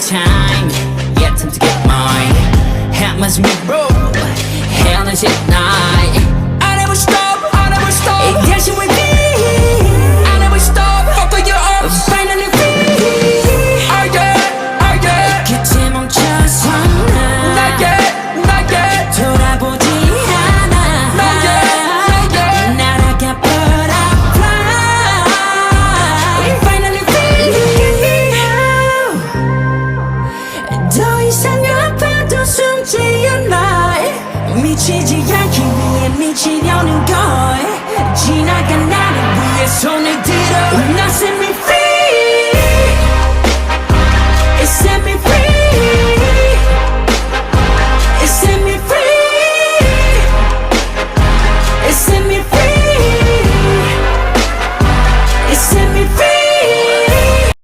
time, yeah, time to get mine. Hammers me bro, hell is it night. I never stop, I never stop. Dancing with me, I never stop. Fuck you up, finally free. Oh yeah. 끝에 멈춰서 나게 돌아보지 않아. 나게 날아가 butterfly. Finally free. 더 이상 아파도 숨지 않아. 미치지 않아.